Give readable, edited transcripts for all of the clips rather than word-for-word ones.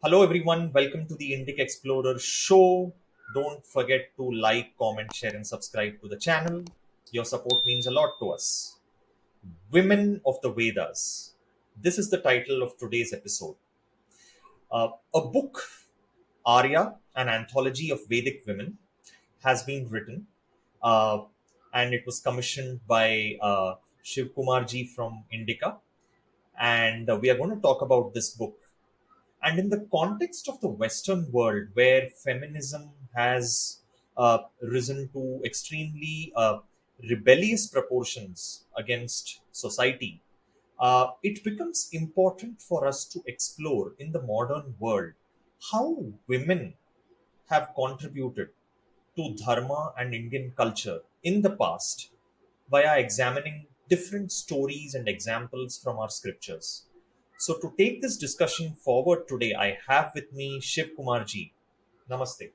Hello, everyone. Welcome to the Indic Explorer show. Don't forget to like, comment, share, and subscribe to the channel. Your support means a lot to us. Women of the Vedas. This is the title of today's episode. A book, Aryaa, an anthology of Vedic women, has been written, uh, and it was commissioned by Shivakumar GV from Indica. And we are going to talk about this book. And in the context of the Western world, where feminism has risen to extremely rebellious proportions against society, it becomes important for us to explore in the modern world how women have contributed to dharma and Indian culture in the past via examining different stories and examples from our scriptures. So, to take this discussion forward today, I have with me Shivakumar GV. Namaste.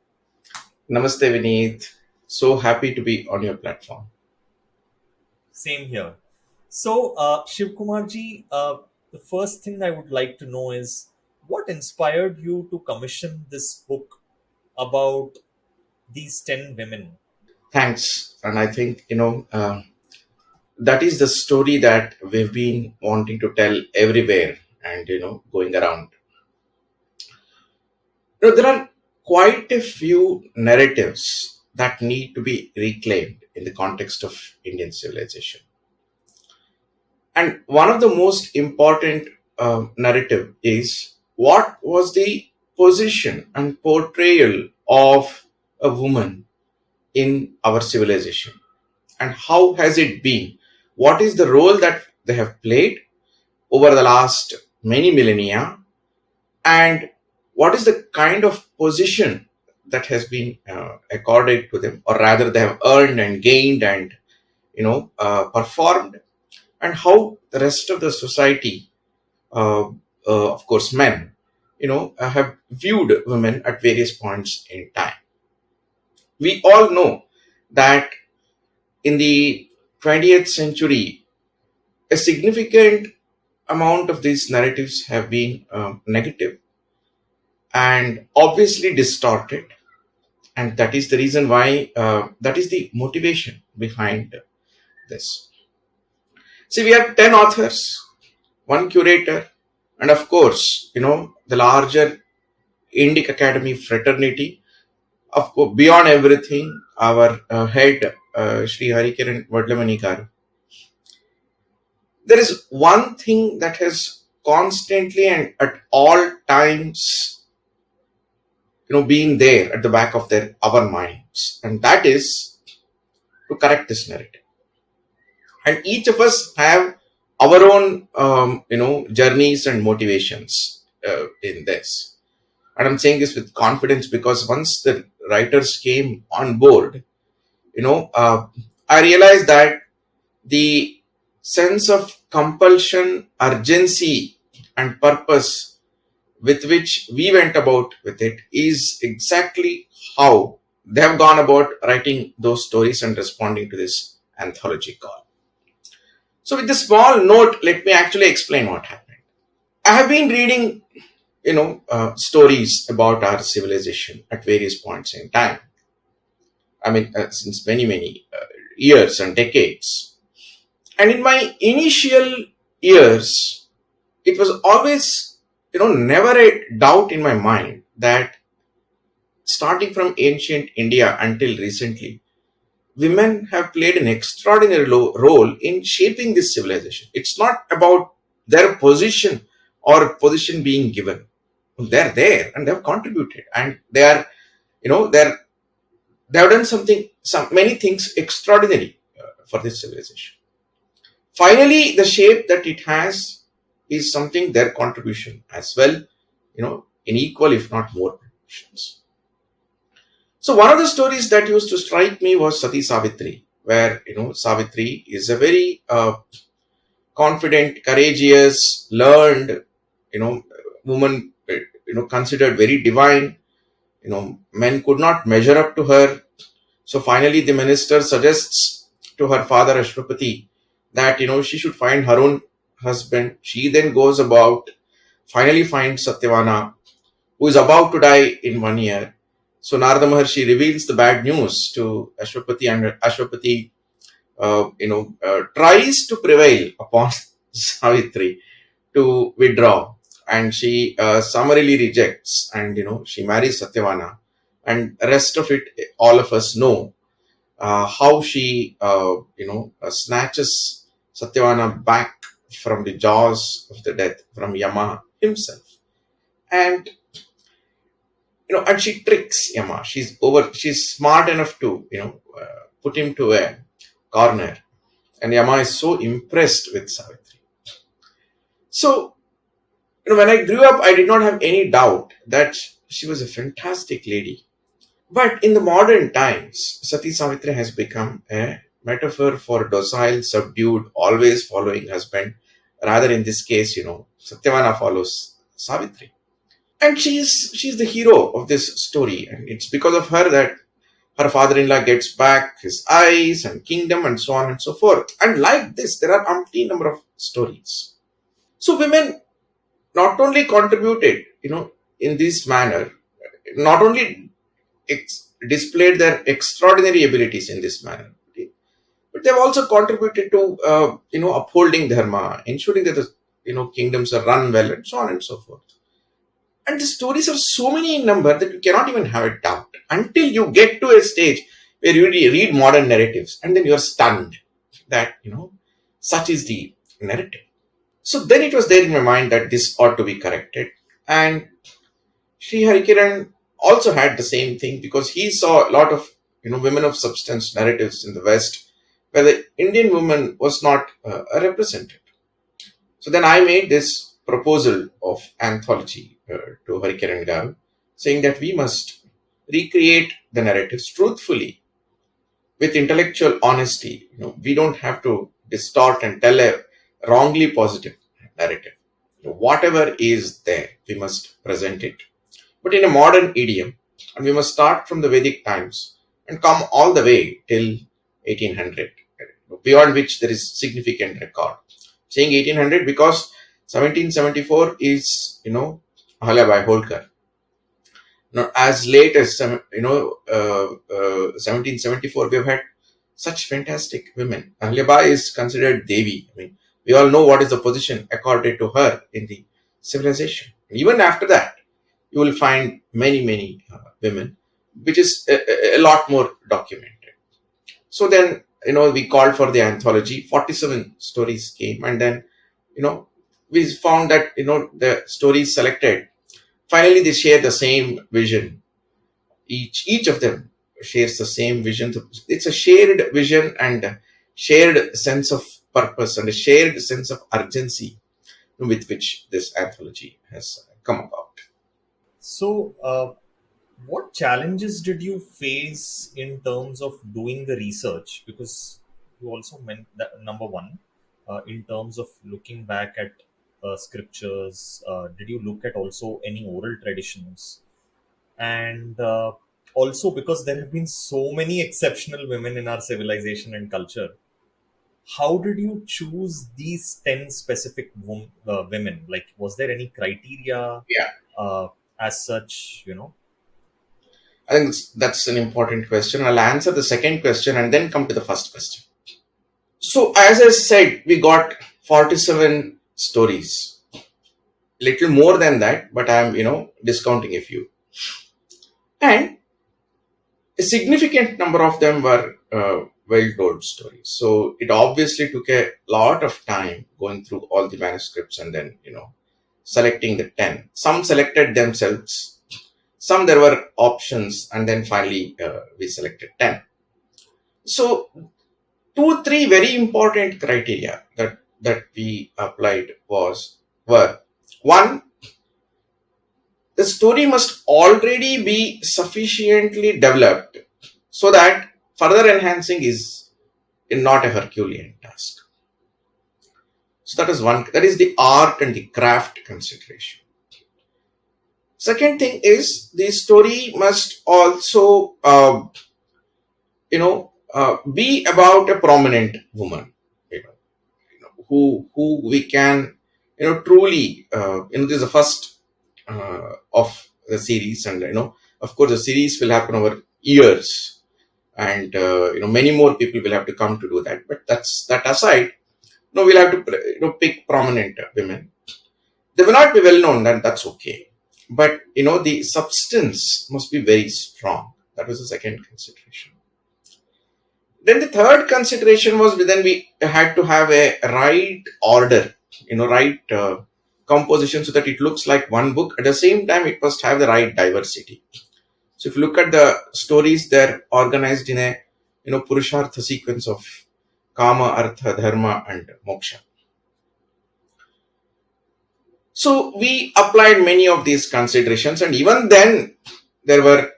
Namaste, Vineet. So happy to be on your platform. Same here. So, Shivakumar GV, the first thing I would like to know is what inspired you to commission this book about these 10 women? Thanks. And I think, that is the story that we've been wanting to tell everywhere and, going around. There are quite a few narratives that need to be reclaimed in the context of Indian civilization. And one of the most important narrative is what was the position and portrayal of a woman in our civilization, and how has it been? What is the role that they have played over the last many millennia, and what is the kind of position that has been accorded to them, or rather they have earned and gained and performed, and how the rest of the society, of course men, have viewed women at various points in time. We all know that in the 20th century, a significant amount of these narratives have been negative and obviously distorted. And that is the reason why, that is the motivation behind this. See, we have 10 authors, one curator, and of course, the larger Indic Academy fraternity. Of course, beyond everything, our head, Sri Harikiran Vadlamani Garu. There is one thing that has constantly and at all times, being there at the back of our minds, and that is to correct this narrative. And each of us have our own, journeys and motivations in this. And I'm saying this with confidence because once the writers came on board, I realized that the sense of compulsion, urgency, and purpose with which we went about with it is exactly how they have gone about writing those stories and responding to this anthology call. So with this small note, let me actually explain what happened. I have been reading, stories about our civilization at various points in time. I mean, since many years and decades. And in my initial years, it was always, never a doubt in my mind that starting from ancient India until recently, women have played an extraordinary role in shaping this civilization. It's not about their position or position being given. They're there and they've contributed, and they are, they have done many things extraordinary for this civilization. Finally, the shape that it has is something their contribution as well, in equal, if not more proportions. So one of the stories that used to strike me was Sati Savitri, where, Savitri is a very confident, courageous, learned, woman, considered very divine. Men could not measure up to her. So finally, the minister suggests to her father Ashwapati that, she should find her own husband. She then goes about, finally finds Satyavana, who is about to die in 1 year. So Narada Maharshi reveals the bad news to Ashwapati, and Ashwapati, tries to prevail upon Savitri to withdraw, and she summarily rejects, and she marries Satyavana, and rest of it, all of us know how she snatches Satyavana back from the jaws of the death, from Yama himself, and and she tricks Yama. She's smart enough to put him to a corner, and Yama is so impressed with Savitri. So when I grew up, I did not have any doubt that she was a fantastic lady. But in the modern times, Sati Savitri has become a metaphor for docile, subdued, always following husband. Rather, in this case, Satyavana follows Savitri. And she's the hero of this story. And it's because of her that her father-in-law gets back his eyes and kingdom and so on and so forth. And like this, there are umpteen number of stories. So women not only contributed, in this manner, not only displayed their extraordinary abilities in this manner, but they've also contributed to upholding dharma, ensuring that the kingdoms are run well, and so on and so forth. And the stories are so many in number that you cannot even have a doubt until you get to a stage where you read modern narratives, and then you are stunned that such is the narrative. So then it was there in my mind that this ought to be corrected, and Sri Harikiran also had the same thing, because he saw a lot of women of substance narratives in the West where the Indian woman was not represented. So then I made this proposal of anthology to Harikiran Garu, saying that we must recreate the narratives truthfully with intellectual honesty. We don't have to distort and tell a wrongly positive narrative. Whatever is there, we must present it, but in a modern idiom, and we must start from the Vedic times and come all the way till 1800, beyond which there is significant record. Saying 1800 because 1774 is, Ahalyabai Holkar. Now, as late as 1774, we have had such fantastic women. Ahalyabai is considered devi. I mean, we all know what is the position accorded to her in the civilization. Even after that, you will find many women, which is a lot more documented. So then, we called for the anthology. 47 stories came, and then, we found that, the stories selected, finally they share the same vision. Each of them shares the same vision. It's a shared vision and a shared sense of purpose and a shared sense of urgency with which this anthology has come about. So, what challenges did you face in terms of doing the research? Because you also meant that number one, in terms of looking back at scriptures, did you look at also any oral traditions? And also, because there have been so many exceptional women in our civilization and culture, how did you choose these 10 specific women? Like, was there any criteria Yeah. uh, as such, I think that's an important question. I'll answer the second question and then come to the first question. So, as I said, we got 47 stories. Little more than that, but I'm, discounting a few. And a significant number of them were well-told stories. So, it obviously took a lot of time going through all the manuscripts and then, selecting the 10. Some selected themselves. Some there were options, and then finally we selected 10. So 2-3 very important criteria that we applied were: one, the story must already be sufficiently developed so that further enhancing is not a Herculean task. So that is one. That is the art and the craft consideration. Second thing is the story must also, be about a prominent woman, who we can, truly, this is the first of the series, and of course, the series will happen over years, and many more people will have to come to do that. But that's that aside. No, we'll have to pick prominent women. They will not be well known, and that's okay. But the substance must be very strong. That was the second consideration. Then the third consideration was then we had to have a right order, right composition, so that it looks like one book. At the same time, it must have the right diversity. So if you look at the stories, they're organized in a Purushartha sequence of Kama, Artha, Dharma, and Moksha. So we applied many of these considerations, and even then there were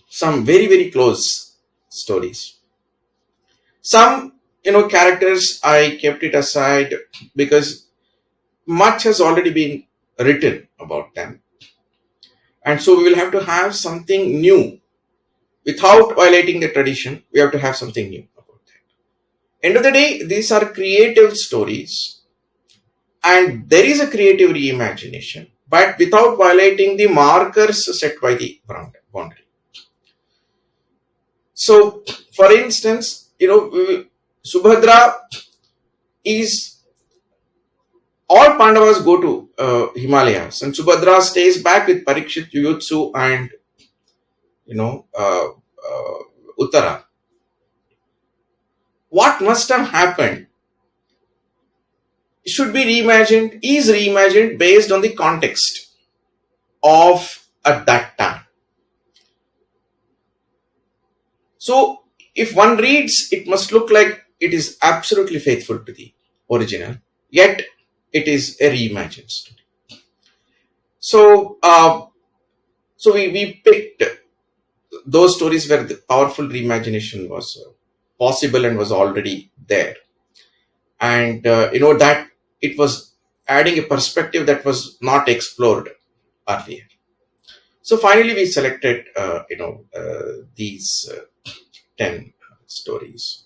some very, very close stories. Some characters I kept it aside because much has already been written about them, and so we will have to have something new without violating the tradition. We have to have something new about that. End of the day, these are creative stories, and there is a creative reimagination, but without violating the markers set by the boundary. So, for instance, Subhadra is, all Pandavas go to Himalayas, and Subhadra stays back with Parikshit, Yuyutsu, and Uttara. What must have happened should be reimagined, is reimagined based on the context of at that time. So, if one reads, it must look like it is absolutely faithful to the original, yet it is a reimagined story. So, we picked those stories where the powerful reimagination was possible and was already there, and that it was adding a perspective that was not explored earlier. So finally, we selected these 10 stories.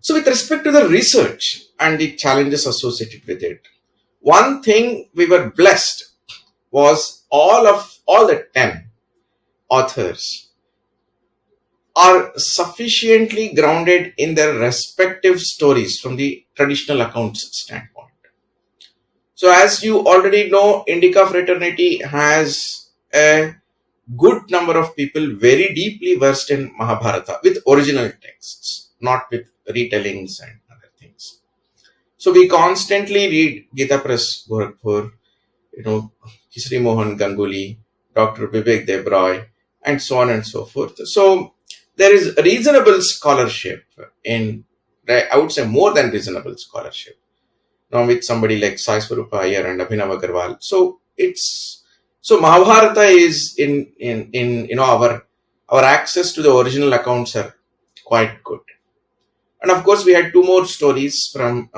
So with respect to the research and the challenges associated with it, one thing we were blessed was all the 10 authors are sufficiently grounded in their respective stories from the traditional accounts standpoint. So as you already know, Indica fraternity has a good number of people very deeply versed in Mahabharata with original texts, not with retellings and other things. So we constantly read Gita Press Gorakhpur, Kisri Mohan Ganguly, Dr. Vivek Debroy, and so on and so forth. So there is reasonable scholarship in, I would say more than reasonable scholarship, with somebody like Sai Swarupa Iyer and Abhinav Agarwal. So Mahabharata is in our access to the original accounts are quite good. And of course, we had two more stories from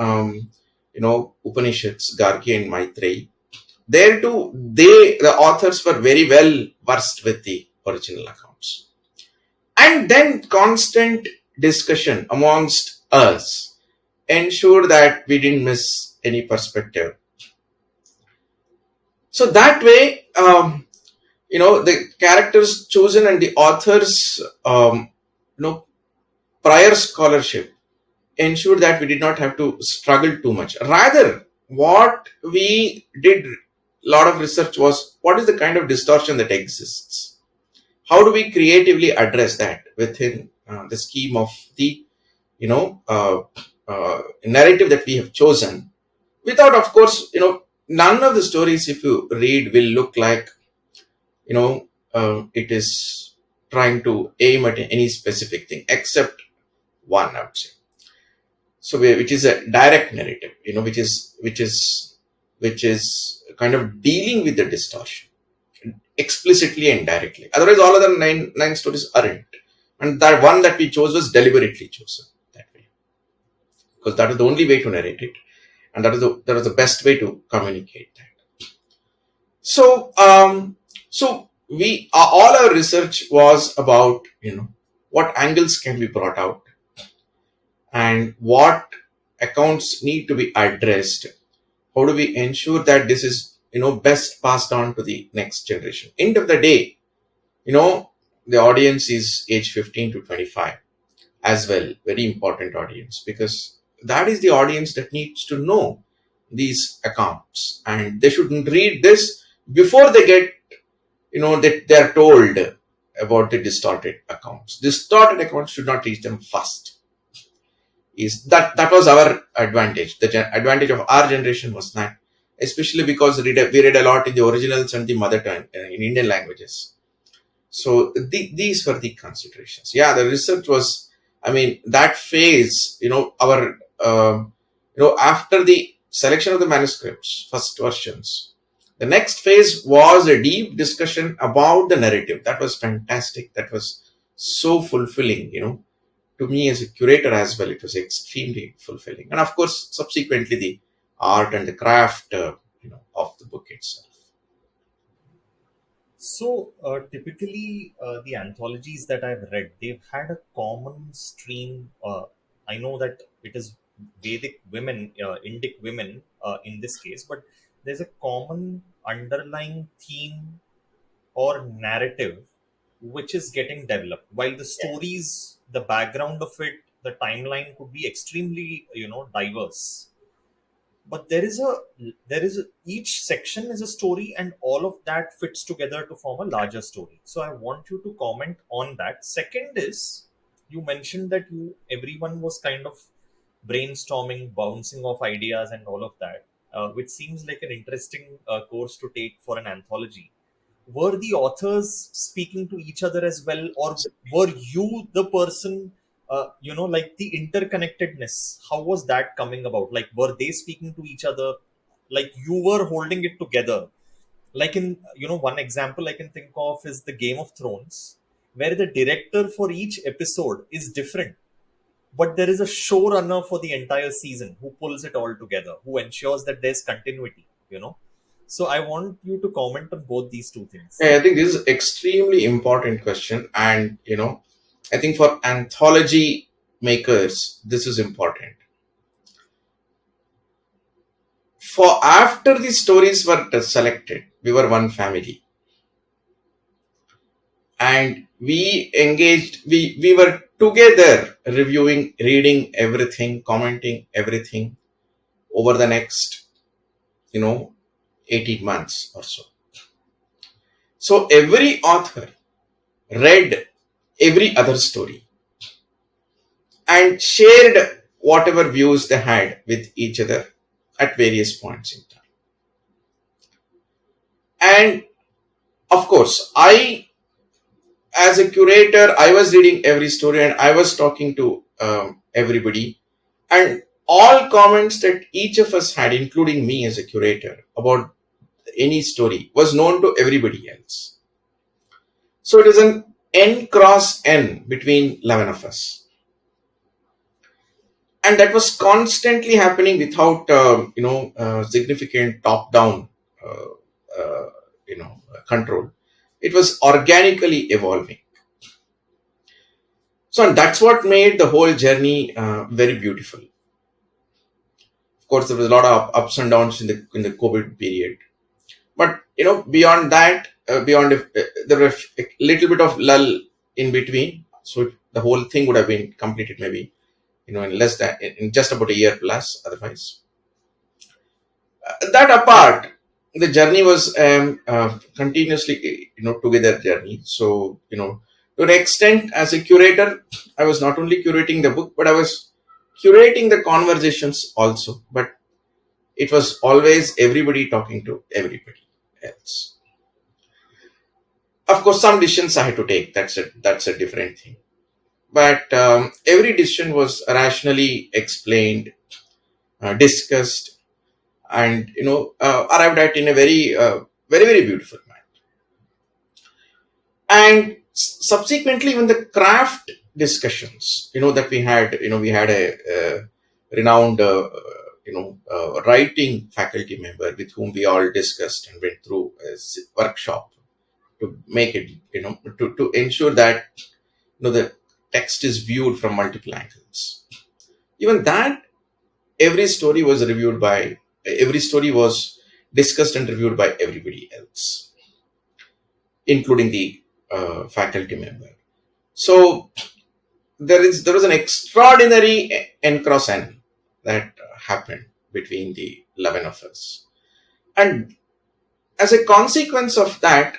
Upanishads, Gargi and Maitreyi. There too, the authors were very well versed with the original accounts. And then constant discussion amongst us ensure that we didn't miss any perspective. So that way, the characters chosen and the authors, prior scholarship ensure that we did not have to struggle too much. Rather, what we did a lot of research was, what is the kind of distortion that exists? How do we creatively address that within the scheme of the, narrative that we have chosen? Without, of course, none of the stories, if you read, will look like, it is trying to aim at any specific thing, except one, I would say. So, which is a direct narrative, which is kind of dealing with the distortion explicitly and directly. Otherwise, all other nine stories aren't. And that one that we chose was deliberately chosen that way, because that is the only way to narrate it, and that is the best way to communicate that. So, we all our research was about what angles can be brought out and what accounts need to be addressed. How do we ensure that this is best passed on to the next generation. End of the day, the audience is age 15 to 25 as well. Very important audience, because that is the audience that needs to know these accounts, and they shouldn't read this before they get, that they're told about the distorted accounts. Distorted accounts should not reach them first. Is that was our advantage. The advantage of our generation was that, especially because we read a lot in the originals and the mother tongue in Indian languages. So these were the considerations. Yeah, the research was, that phase, our, after the selection of the manuscripts, first versions, the next phase was a deep discussion about the narrative. That was fantastic. That was so fulfilling, to me as a curator as well. It was extremely fulfilling. And of course, subsequently, the art and the craft, of the book itself. So typically, the anthologies that I've read, they've had a common stream. I know that it is Vedic women, Indic women in this case, but there's a common underlying theme or narrative which is getting developed. While the stories, the background of it, the timeline could be extremely, diverse, but each section is a story, and all of that fits together to form a larger story. So I want you to comment on that. Second is, you mentioned that everyone was kind of brainstorming, bouncing off ideas and all of that, which seems like an interesting course to take for an anthology. Were the authors speaking to each other as well, or were you the person, like the interconnectedness, how was that coming about? Like, were they speaking to each other, like you were holding it together? Like, in, one example I can think of is the Game of Thrones, where the director for each episode is different, but there is a showrunner for the entire season who pulls it all together, who ensures that there's continuity. So I want you to comment on both these two things. Yeah, I think this is extremely important question, and I think for anthology makers, this is important. For after the stories were selected, we were one family, and we engaged. We were together reviewing, reading everything, commenting everything over the next, 18 months or so. So every author read every other story and shared whatever views they had with each other at various points in time. And of course, as a curator, I was reading every story and I was talking to everybody. And all comments that each of us had, including me as a curator, about any story was known to everybody else. So it is an N cross N between 11 of us. And that was constantly happening without, significant top-down, control. It was organically evolving. So that's what made the whole journey very beautiful. Of course, there was a lot of ups and downs in the COVID period, but beyond that, there was a little bit of lull in between. So the whole thing would have been completed maybe in less than in just about a year plus. Otherwise, that apart, the journey was continuously together journey. So to an extent, as a curator, I was not only curating the book, but I was curating the conversations also. But it was always everybody talking to everybody else. Of course, some decisions I had to take. That's a different thing. But every decision was rationally explained, discussed, and arrived at in a very very, very beautiful manner. And subsequently, even the craft discussions that we had a renowned writing faculty member with whom we all discussed and went through a workshop to make it to ensure that the text is viewed from multiple angles. Even that, every story was discussed and reviewed by everybody else, including the faculty member. So there was an extraordinary N cross N that happened between the 11 of us. And as a consequence of that,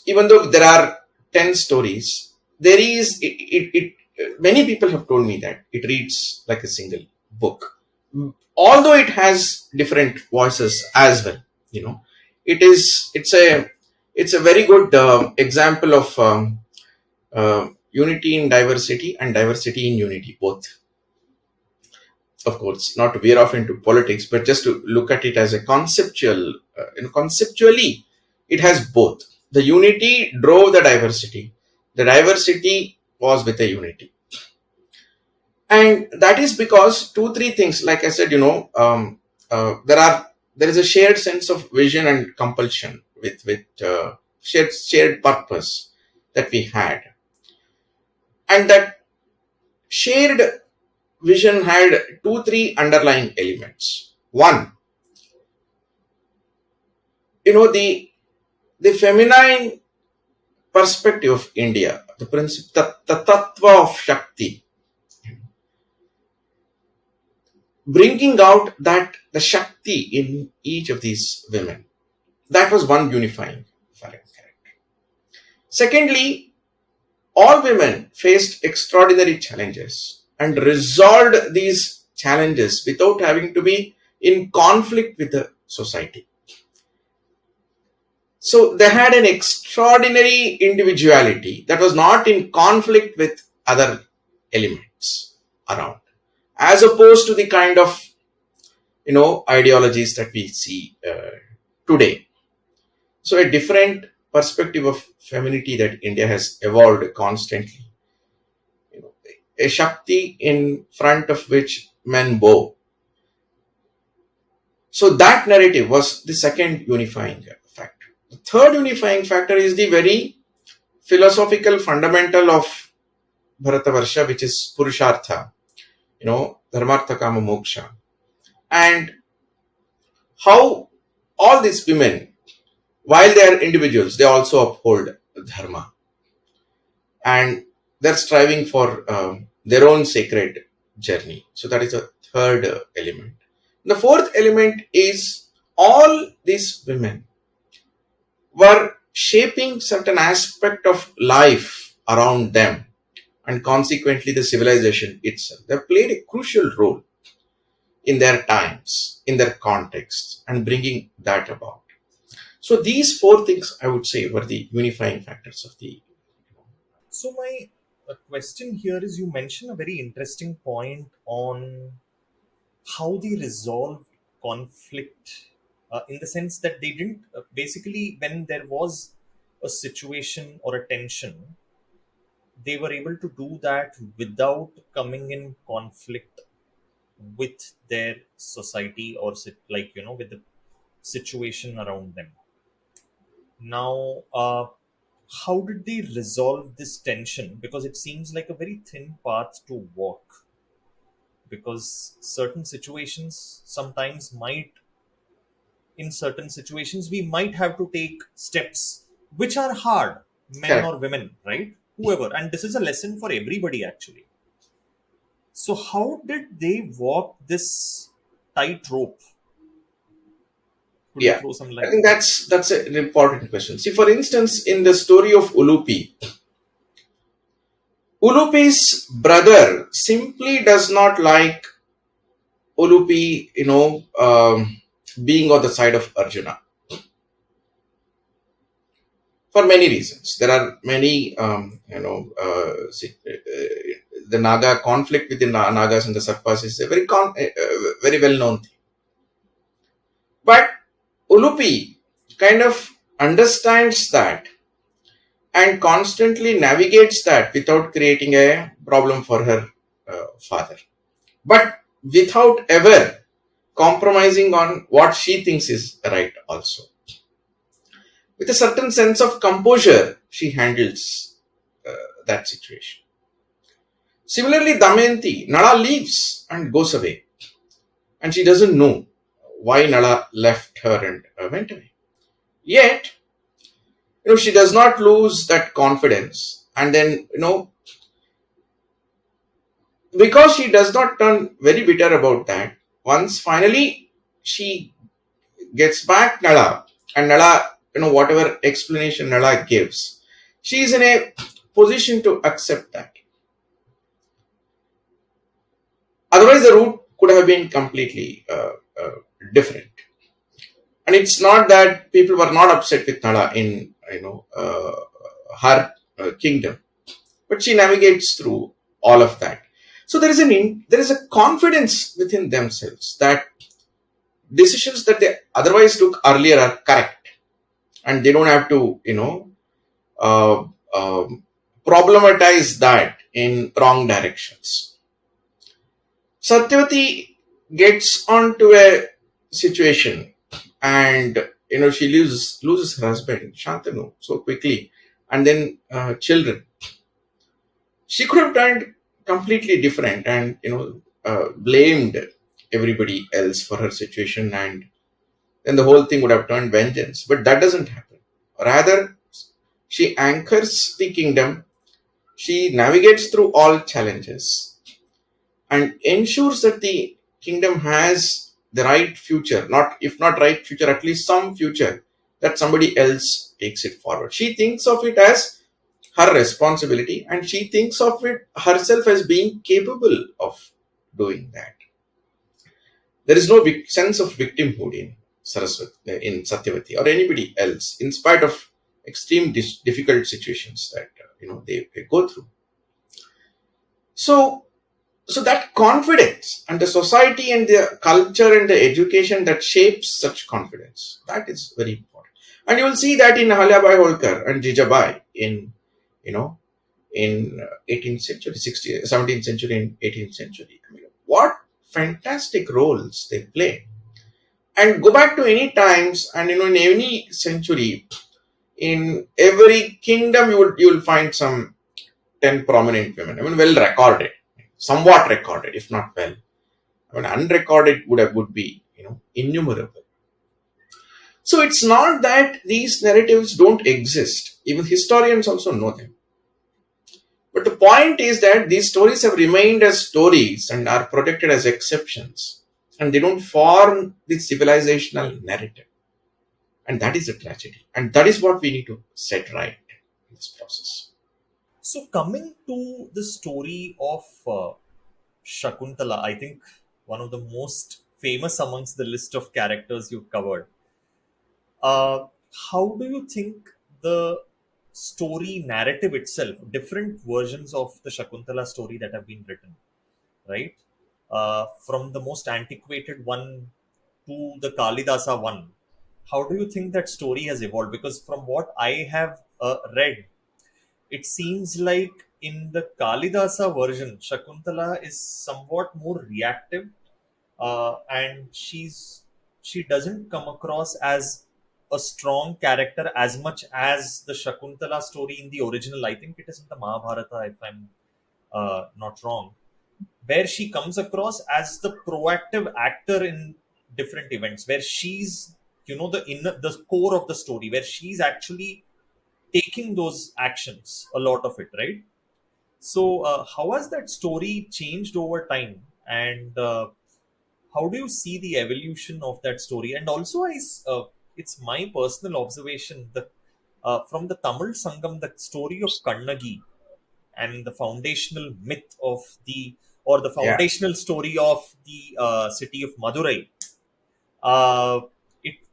even though there are 10 stories, there is, many people have told me that it reads like a single book. Although it has different voices as well, it's a very good example of unity in diversity and diversity in unity, both. Of course, not to veer off into politics, but just to look at it as a conceptually, it has both. The unity drove the diversity. The diversity was with the unity. And that is because 2-3 things, like I said, there is a shared sense of vision and compulsion with shared purpose that we had. And that shared vision had 2-3 underlying elements. One, the feminine perspective of India, the principle, the tattva of Shakti, bringing out that the Shakti in each of these women. That was one unifying factor. Secondly, all women faced extraordinary challenges and resolved these challenges without having to be in conflict with the society. So they had an extraordinary individuality that was not in conflict with other elements around, as opposed to the kind of ideologies that we see today. So a different perspective of femininity that India has evolved constantly. A Shakti in front of which men bow. So that narrative was the second unifying factor. The third unifying factor is the very philosophical fundamental of Bharatavarsha, which is Purushartha, Dharmartha Kama Moksha. And how all these women, while they are individuals, they also uphold Dharma. And they're striving for their own sacred journey. So that is a third element. The fourth element is all these women were shaping certain aspect of life around them, and consequently the civilization itself. They played a crucial role in their times, in their context, and bringing that about. So these 4 things, I would say, were the unifying factors of the. So my question here is, you mentioned a very interesting point on how they resolved conflict, in the sense that they didn't, basically, when there was a situation or a tension, they were able to do that without coming in conflict with their society or with the situation around them. Now, how did they resolve this tension? Because it seems like a very thin path to walk, because in certain situations we might have to take steps which are hard, men Correct. or women, right? Whoever. And this is a lesson for everybody, actually. So how did they walk this tightrope? Could you Yeah, throw some I light? think that's an important question. See, for instance, in the story of Ulupi's brother simply does not like Ulupi, being on the side of Arjuna for many reasons. There are many, the Naga conflict with the Nagas and the Sarpas is a very well known thing. But Ulupi kind of understands that and constantly navigates that without creating a problem for her father, but without ever compromising on what she thinks is right also. With a certain sense of composure, she handles that situation. Similarly, Damayanti, Nala leaves and goes away, and she doesn't know why Nala left her and went away. Yet, she does not lose that confidence. And then, because she does not turn very bitter about that, once finally she gets back Nala, and Nala, whatever explanation Nala gives, she is in a position to accept that. Otherwise, the route could have been completely different. And it's not that people were not upset with Nala in her kingdom, but she navigates through all of that. So there is a confidence within themselves that decisions that they otherwise took earlier are correct, and they don't have to uh, problematize that in wrong directions. Satyavati gets onto a situation, and she loses her husband Shantanu so quickly, and then children. She could have done completely different, and blamed everybody else for her situation, and then the whole thing would have turned vengeance. But that doesn't happen. Rather, she anchors the kingdom. She navigates through all challenges and ensures that the kingdom has the right future, not if not right future, at least some future that somebody else takes it forward. She thinks of it as her responsibility, and she thinks of it herself as being capable of doing that. There is no sense of victimhood in Saraswati, in Satyavati, or anybody else, in spite of extreme difficult situations that they go through. So that confidence, and the society and the culture and the education that shapes such confidence, that is very important. And you will see that in Ahilyabai Holkar and Jijabai in 18th century, 17th century and 18th century. What fantastic roles they play. And go back to any times, and in any century, in every kingdom you will find some 10 prominent women. Well recorded, somewhat recorded, if not well. Unrecorded would be innumerable. So it's not that these narratives don't exist. Even historians also know them. But the point is that these stories have remained as stories and are protected as exceptions, and they don't form the civilizational narrative. And that is a tragedy. And that is what we need to set right in this process. So, coming to the story of Shakuntala, I think one of the most famous amongst the list of characters you've covered. Uh, how do you think the story narrative itself, different versions of the Shakuntala story that have been written, right? From the most antiquated one to the Kalidasa one, how do you think that story has evolved? Because from what I have read, it seems like in the Kalidasa version, Shakuntala is somewhat more reactive, and she doesn't come across as a strong character as much as the Shakuntala story in the original. I think it is in the Mahabharata, if I'm not wrong, where she comes across as the proactive actor in different events, where she's the core of the story, where she's actually taking those actions, a lot of it, right? So how has that story changed over time, and how do you see the evolution of that story? And also it's my personal observation, the from the Tamil Sangam, the story of Kannagi and the foundational myth of the or the Yeah. foundational story of the city of Madurai. Uh,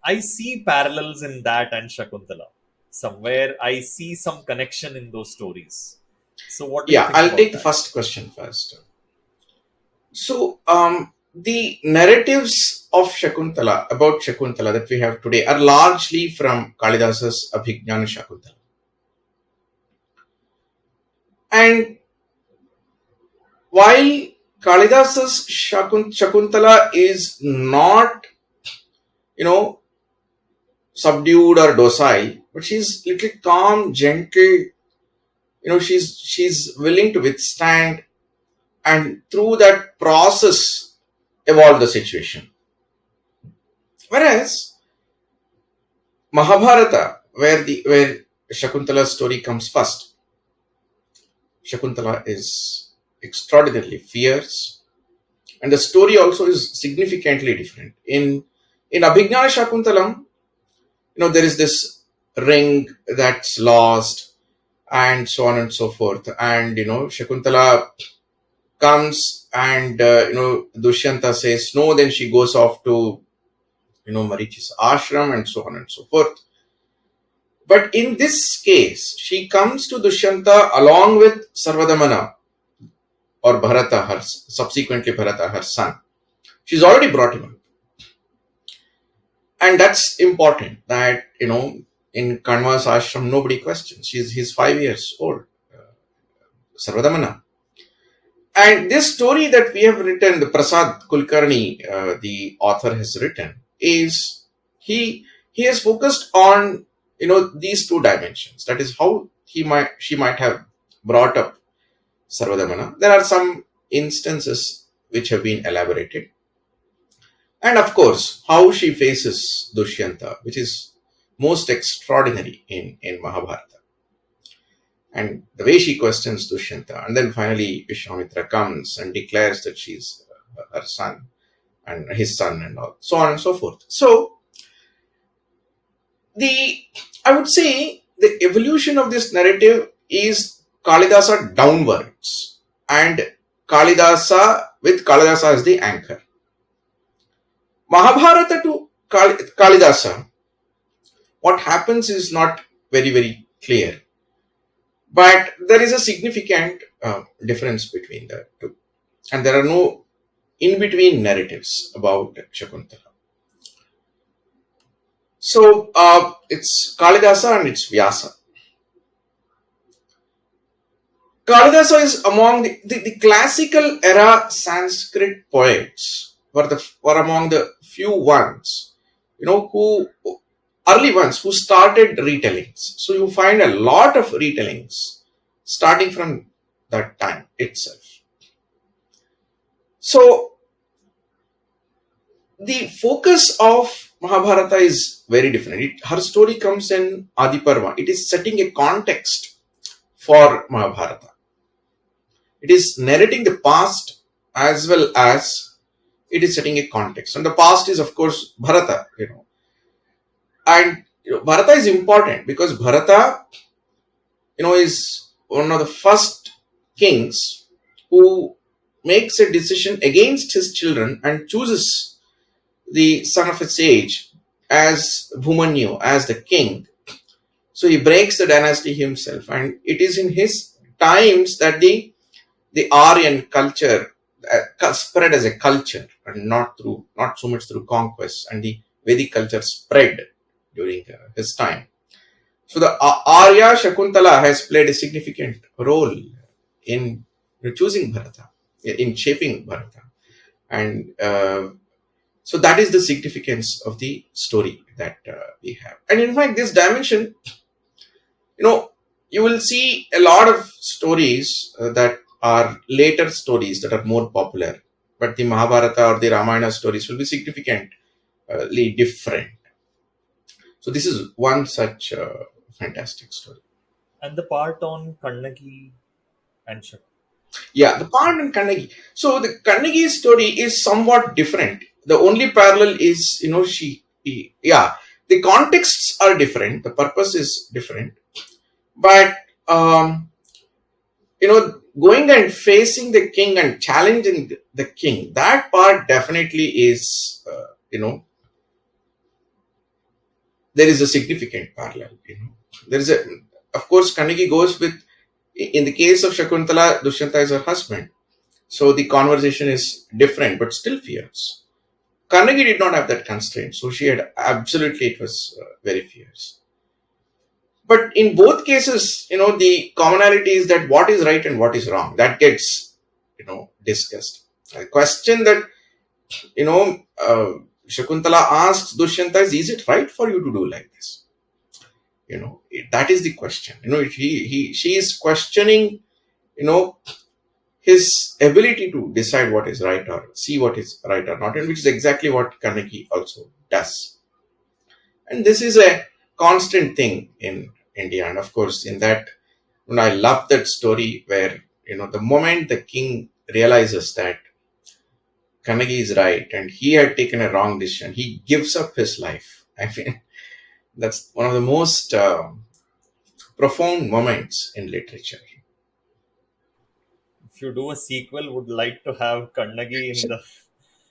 I see parallels in that and Shakuntala. Somewhere I see some connection in those stories. So, what do you Yeah, think I'll about take the that? first question first. So, the narratives of Shakuntala, about Shakuntala that we have today, are largely from Kalidasa's Abhijnana Shakuntala. And while Kalidasa's Shakuntala is not, subdued or docile, but she's little calm, gentle. She's willing to withstand, and through that process, evolve the situation. Whereas Mahabharata, where Shakuntala's story comes first, Shakuntala is extraordinarily fierce, and the story also is significantly different. In Abhignana Shakuntalam, there is this ring that's lost, and so on and so forth. And Shakuntala comes, and Dushyanta says no, then she goes off to Marichi's ashram, and so on and so forth. But in this case, she comes to Dushyanta along with Sarvadamana, or Bharata, subsequently Bharata, her son. She's already brought him up. And that's important that, in Kanva's ashram, nobody questions. He's 5 years old, Sarvadamana. And this story that we have written, the Prasad Kulkarni, the author has written, is he has focused on these two dimensions. That is how she might have brought up Sarvadamana. There are some instances which have been elaborated, and of course how she faces Dushyanta, which is most extraordinary in Mahabharata. And the way she questions Dushyanta, and then finally Vishwamitra comes and declares that she's her son and his son, and all, so on and so forth. So I would say the evolution of this narrative is Kalidasa downwards, and Kalidasa with Kalidasa as the anchor. Mahabharata to Kalidasa, what happens is not very, very clear. But there is a significant difference between the two. And there are no in-between narratives about Shakuntala. So it's Kalidasa and it's Vyasa. Kalidasa is among the classical era Sanskrit poets, were among the few ones, early ones who started retellings. So you find a lot of retellings starting from that time itself. So the focus of Mahabharata is very different. Her story comes in Adiparva. It is setting a context for Mahabharata. It is narrating the past as well as it is setting a context. And the past is, of course, Bharata, And Bharata is important because Bharata, is one of the first kings who makes a decision against his children and chooses the son of his age as Bhumanyu, as the king. So he breaks the dynasty himself, and it is in his times that the Aryan culture spread as a culture, and not so much through conquest, and the Vedic culture spread during his time. So the Arya Shakuntala has played a significant role in choosing Bharata, in shaping Bharata. And so that is the significance of the story that we have. And in fact, this dimension, you will see a lot of stories that are later stories that are more popular. But the Mahabharata or the Ramayana stories will be significantly different. So this is one such fantastic story. And the part on Kannagi and Shak. Yeah, the part in Kannagi. So the Kannagi story is somewhat different. The only parallel is, the contexts are different. The purpose is different. But, going and facing the king and challenging the king, that part definitely is, there is a significant parallel. There is of course, Kannagi goes with, in the case of Shakuntala, Dushyanta is her husband. So the conversation is different, but still fierce. Kannagi did not have that constraint. So she had it was very fierce. But in both cases, the commonality is that what is right and what is wrong, that gets, discussed. A question that, Shakuntala asks Dushyanta is it right for you to do like this? That is the question. She is questioning, his ability to decide what is right or see what is right or not, and which is exactly what Kanagi also does. And this is a constant thing in India. And of course, in that, I love that story where, the moment the king realizes that Kanagi is right and he had taken a wrong decision, he gives up his life. I mean, that's one of the most profound moments in literature. If you do a sequel, would like to have Kannagi in the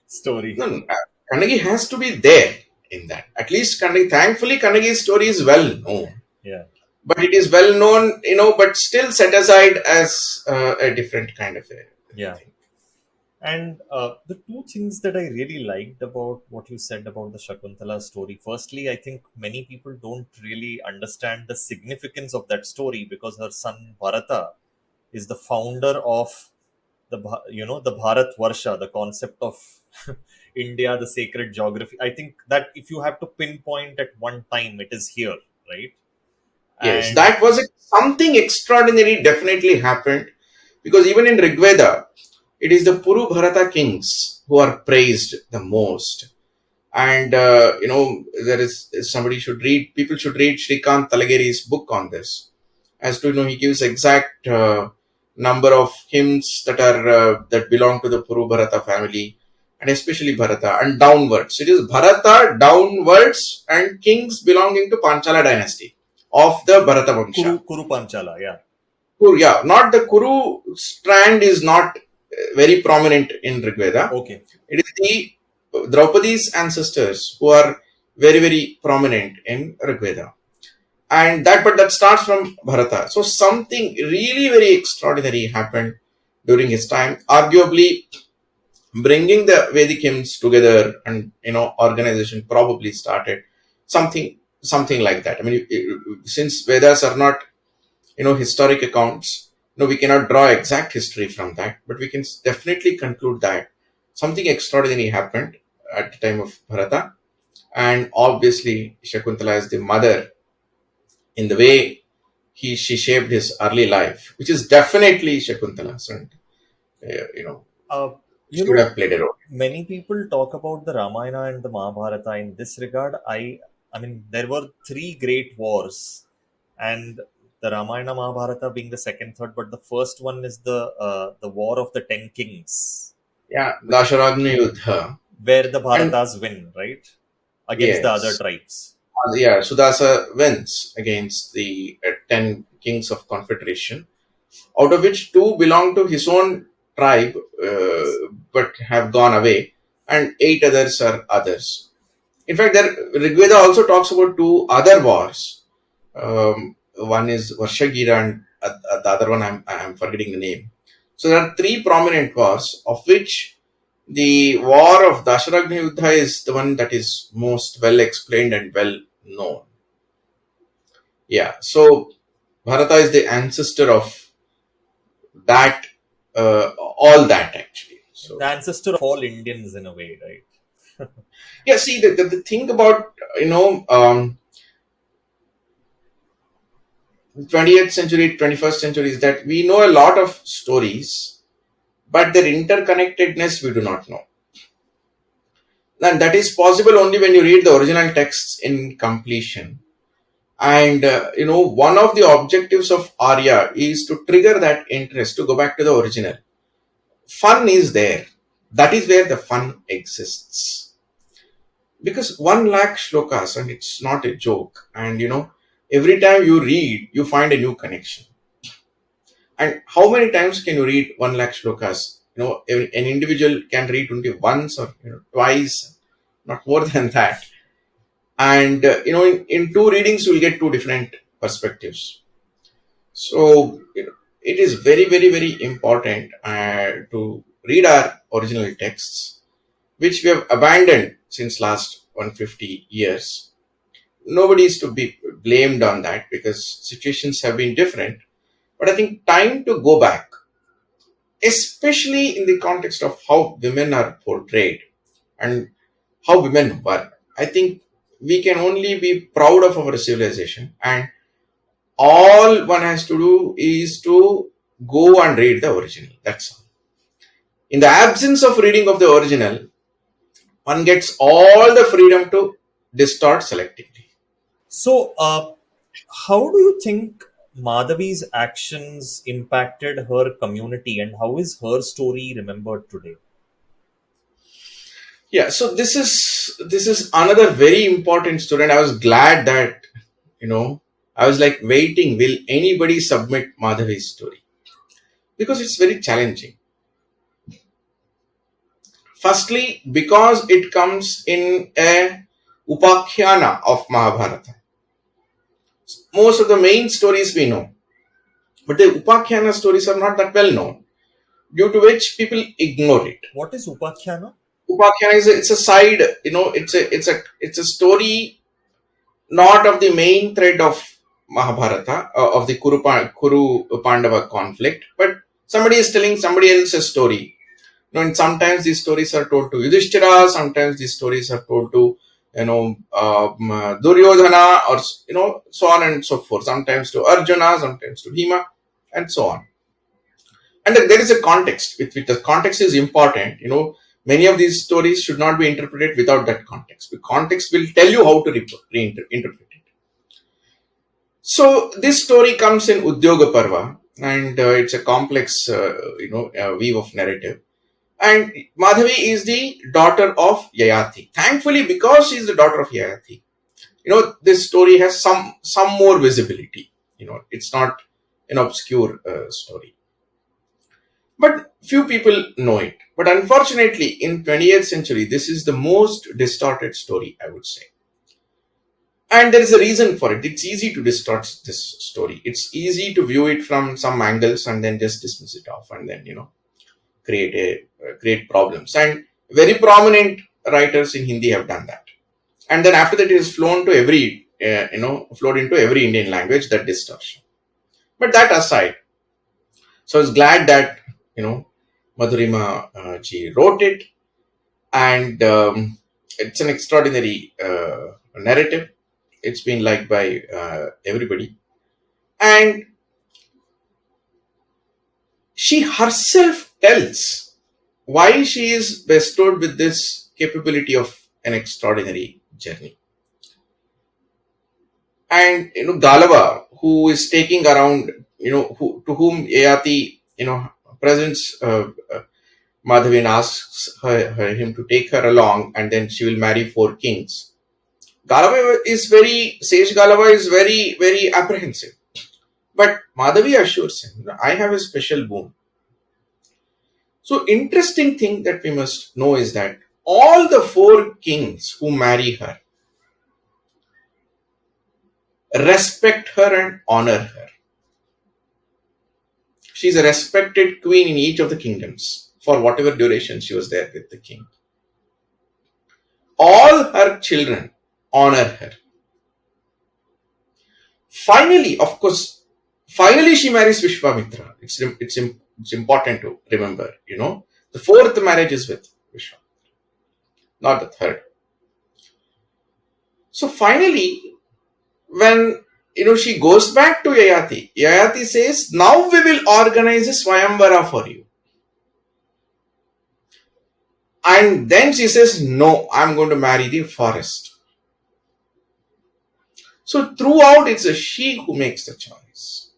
story. No, no, Kanagi has to be there in that. At least Kanagi, thankfully, Kanagi's story is well known. Yeah. But it is well known, but still set aside as a different kind of a Yeah. thing. And the two things that I really liked about what you said about the Shakuntala story, firstly, I think many people don't really understand the significance of that story because her son Bharata is the founder of the Bharat Varsha, the concept of India, the sacred geography. I think that if you have to pinpoint at one time, it is here, right? Yes, And that was something extraordinary definitely happened, because even in Rigveda, it is the Puru Bharata kings who are praised the most. And, there is somebody should read, people should read Shrikant Talageri's book on this. As to, he gives exact number of hymns that belong to the Puru Bharata family, and especially Bharata, and downwards. It is Bharata downwards and kings belonging to Panchala dynasty of the Bharata Vamsha. Kuru Panchala, yeah. Kuru, yeah, not the Kuru strand is not very prominent in Rigveda. Okay. It is the Draupadi's ancestors who are very, very prominent in Rigveda. But that starts from Bharata. So something really very extraordinary happened during his time. Arguably, bringing the Vedic hymns together and organization probably started something like that. I mean, since Vedas are not historic accounts, we cannot draw exact history from that, but we can definitely conclude that something extraordinary happened at the time of Bharata, and obviously Shakuntala is the mother in the way she shaped his early life, which is definitely Shakuntala's, and Uh, should have played a role. many people talk about the Ramayana and the Mahabharata in this regard. I mean, there were three great wars, and the Ramayana Mahabharata being the second, third, but the first one is the War of the Ten Kings, Yeah, Dasharagni Yuddha. where the And Bharatas win, right, against the other yes, tribes. yeah, Sudasa wins against the 10 kings of confederation, out of which two belong to his own tribe, but have gone away, and 8 others are others. In fact, Rigveda also talks about 2 other wars. One is Varshagira, and the other one I'm forgetting the name. So there are 3 prominent wars, of which the war of Dasharagni Yuddha is the one that is most well explained and well known. Yeah, so Bharata is the ancestor of that, all that actually. So The ancestor of all Indians in a way, right? yeah, see the thing about 20th century, 21st century is that we know a lot of stories, but their interconnectedness we do not know. And that is possible only when you read the original texts in completion. And one of the objectives of Arya is to trigger that interest to go back to the original. Fun is there. That is where the fun exists. Because 1 lakh shlokas, and it's not a joke. And every time you read, you find a new connection. And how many times can you read 1 lakh shlokas? An individual can read only once or twice, not more than that. And in 2 readings, you will get 2 different perspectives. So it is very, very, very important to read our original texts, which we have abandoned since last 150 years. Nobody is to be blamed on that because situations have been different. But I think time to go back, especially in the context of how women are portrayed and how women were. I think we can only be proud of our civilization, and all one has to do is to go and read the original. That's all. In the absence of reading of the original, one gets all the freedom to distort selectively. So, how do you think Madhavi's actions impacted her community, and how is her story remembered today? Yeah, so this is another very important student. I was glad that you know I was like waiting. Will anybody submit Madhavi's story? Because it's very challenging. Firstly, because it comes in a upakhyana of Mahabharata. Most of the main stories we know, but the upakhyana stories are not that well known, due to which people ignore it. What is Upakhyana? Upakhyana is it's a side, it's a story not of the main thread of Mahabharata, of the Kuru Pandava conflict, but somebody is telling somebody else's story. And sometimes these stories are told to Yudhishthira, sometimes these stories are told to Duryodhana, or so on and so forth. Sometimes to Arjuna, sometimes to Bhima, and so on. And there is a context. The context is important. Many of these stories should not be interpreted without that context. The context will tell you how to interpret it. So this story comes in Udyoga Parva, and it's a complex, weave of narrative. And Madhavi is the daughter of Yayati. Thankfully, because she is the daughter of Yayati, this story has some more visibility. It's not an obscure story. But few people know it. But unfortunately, in 20th century, this is the most distorted story, I would say. And there is a reason for it. It's easy to distort this story. It's easy to view it from some angles and then just dismiss it off and then, create problems. And very prominent writers in Hindi have done that. And then after that, it is flowed into every Indian language, that distortion. But that aside, so I was glad that, Madhurima ji wrote it, and it's an extraordinary narrative. It's been liked by everybody. And she herself tells why she is bestowed with this capability of an extraordinary journey. And Galava, who is taking around, to whom Yayati, presents Madhavi and asks him to take her along, and then she will marry 4 kings. Sage Galava is very, very apprehensive. But Madhavi assures him, I have a special boon. So interesting thing that we must know is that all the 4 kings who marry her respect her and honor her. She is a respected queen in each of the kingdoms for whatever duration she was there with the king. All her children honor her. Finally, of course, she marries Vishwamitra. It's important to remember, the 4th marriage is with Vishwamitra, not the 3rd. So finally, when she goes back to Yayati says, now we will organize a Swayamvara for you. And then she says, no, I'm going to marry the forest. So throughout, it's a she who makes the choice.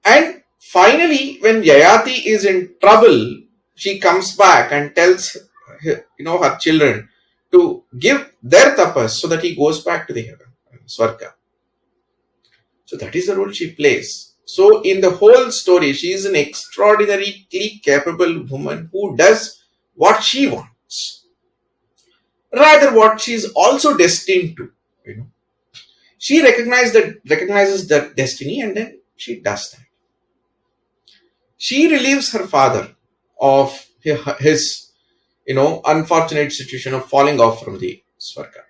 And finally, when Yayati is in trouble, she comes back and tells her children to give their tapas so that he goes back to the heaven, Swarga. So that is the role she plays. So in the whole story, she is an extraordinarily capable woman who does what she wants, rather what she is also destined to. She recognizes that destiny, and then she does that. She relieves her father of his unfortunate situation of falling off from the Swarga.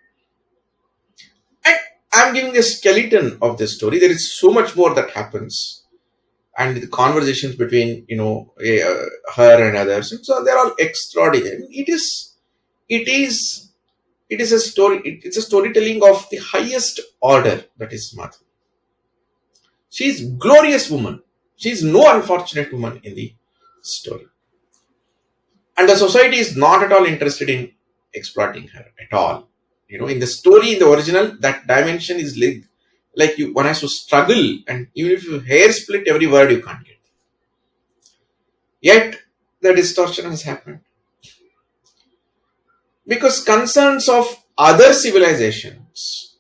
And I'm giving a skeleton of this story. There is so much more that happens, and the conversations between her and others. So they're all extraordinary. It is a story. It's a storytelling of the highest order. That is Madhavi. She is glorious woman. She's no unfortunate woman in the story. And the society is not at all interested in exploiting her at all. In the story, in the original, that dimension is like one has to struggle, and even if you hair split every word, you can't get. Yet, the distortion has happened. Because concerns of other civilizations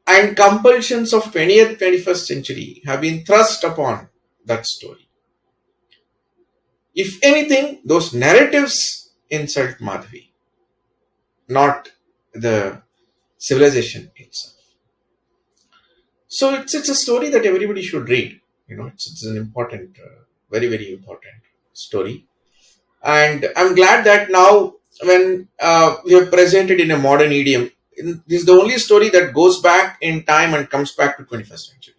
and compulsions of 20th, 21st century have been thrust upon that story. If anything, those narratives insult Madhavi, not the civilization itself. So it's a story that everybody should read. It's an important, very, very important story. And I'm glad that now when we have presented in a modern idiom, this is the only story that goes back in time and comes back to 21st century.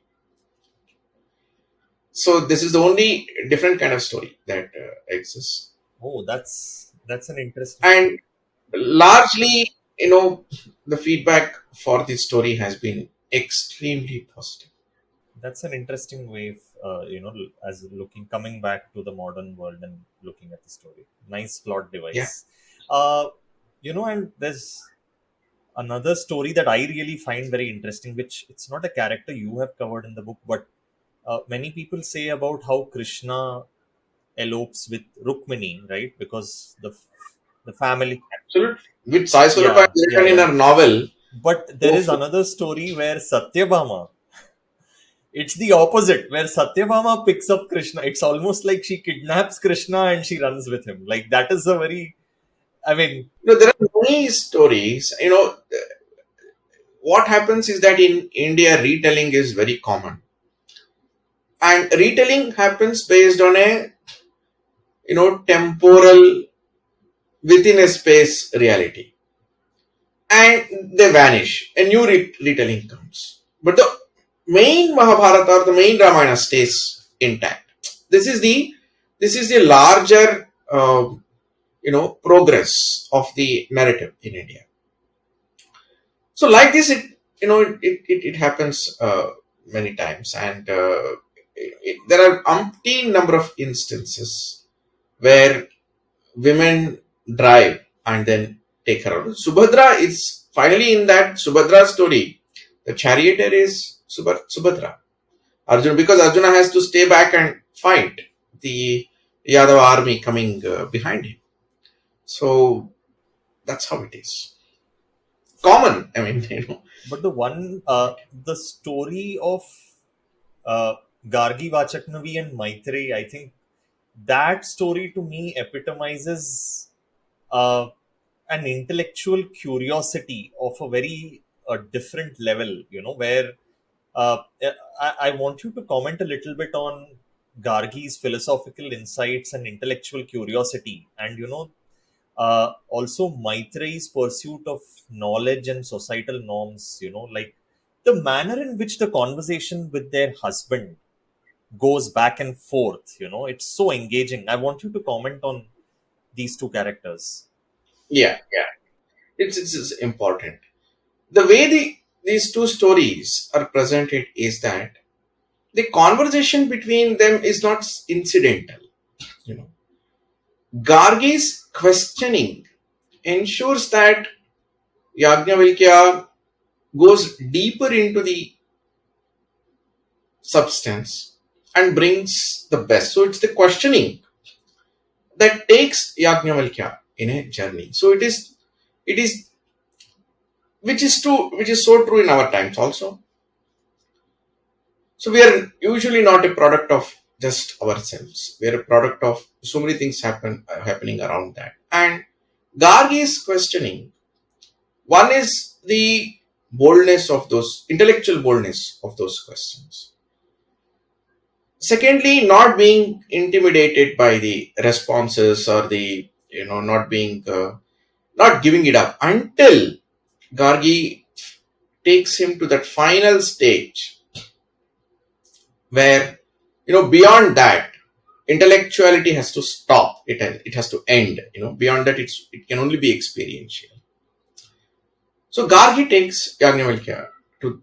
So this is the only different kind of story that exists. Oh, that's an interesting. And largely, the feedback for this story has been extremely positive. That's an interesting way of, as coming back to the modern world and looking at the story. Nice plot Yeah, device. And there's another story that I really find very interesting, which it's not a character you have covered in the book, but many people say about how Krishna elopes with Rukmini, right? Because the family. absolutely. Which Sai Swarapa Yeah, has yeah, written in yeah. her novel. But there Go is for another story where Satyabhama, it's the opposite, where Satyabhama picks up Krishna. It's almost like she kidnaps Krishna and she runs with him. Like, that is a very, I mean, There are many stories. What happens is that in India, retelling is very common, and retelling happens based on a temporal within a space reality, and they vanish. A new retelling comes, but the main Mahabharata or the main Ramayana stays intact. This is the larger progress of the narrative in India. So like this, it happens many times, and there are umpteen number of instances where women drive and then take her out. Subhadra is finally in that Subhadra story. The charioteer is Subhadra. Arjuna, because Arjuna has to stay back and fight the Yadava army coming behind him. So that's how it is. Common, I mean, but the story of Gargi Vachaknavi and Maitreyi, I think that story to me epitomizes uh, an intellectual curiosity of a very different level, where I want you to comment a little bit on Gargi's philosophical insights and intellectual curiosity, and also Maitreyi's pursuit of knowledge and societal norms. Like the manner in which the conversation with their husband goes back and forth. It's so engaging. I want you to comment on these two characters. yeah, yeah, it's important. The way these two stories are presented is that the conversation between them is not incidental. You know, Gargi's questioning ensures that Yajnavalkya goes deeper into the substance and brings the best. So it's the questioning that takes Yajnavalkya in a journey. So it is which is so true in our times also. So we are usually not a product of just ourselves. We are a product of so many things happening around that. And Gargi's questioning, one is the boldness of those intellectual boldness of those questions. Secondly, not being intimidated by the responses or the not giving it up until Gargi takes him to that final stage where beyond that intellectuality has to stop. It has to end. Beyond that it can only be experiential. So Gargi takes Yajnavalkya